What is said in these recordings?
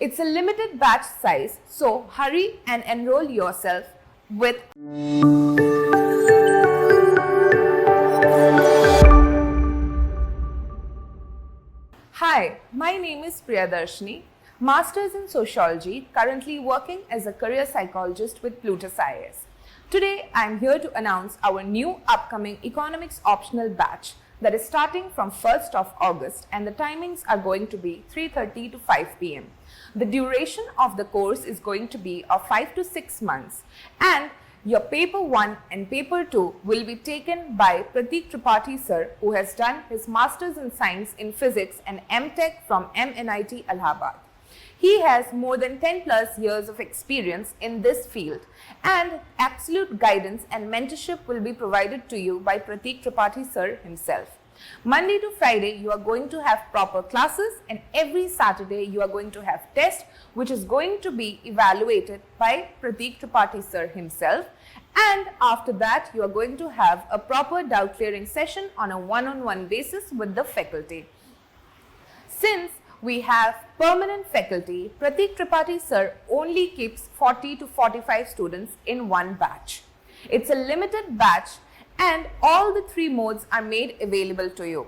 It's a limited batch size, so hurry and enroll yourself with Hi, my name is Priyadarshini, Masters in Sociology, currently working as a career psychologist with Plutus IAS. Today, I am here to announce our new upcoming economics optional batch that is starting from 1st of August, and the timings are going to be 3:30 to 5 p.m. The duration of the course is going to be of 5 to 6 months, and your paper 1 and paper 2 will be taken by Pratik Tripathi sir, who has done his Masters in Science in Physics and M.Tech from MNIT Allahabad. He has more than 10 plus years of experience in this field, and absolute guidance and mentorship will be provided to you by Pratik Tripathi sir himself. Monday to Friday, you are going to have proper classes, and every Saturday you are going to have test, which is going to be evaluated by Pratik Tripathi sir himself. And after that, you are going to have a proper doubt clearing session on a one-on-one basis with the faculty. Since we have permanent faculty, Pratik Tripathi sir only keeps 40 to 45 students in one batch. It's a limited batch, and all the 3 modes are made available to you.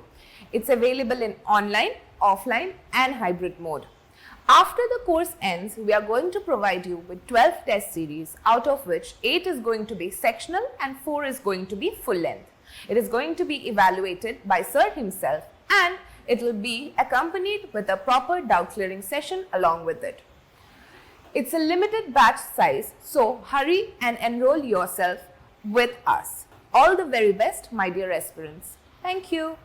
It's available in online, offline and hybrid mode. After the course ends, we are going to provide you with 12 test series, out of which 8 is going to be sectional and 4 is going to be full length. It is going to be evaluated by sir himself, and it will be accompanied with a proper doubt clearing session along with it. It's a limited batch size, so hurry and enroll yourself with us. All the very best, my dear aspirants. Thank you.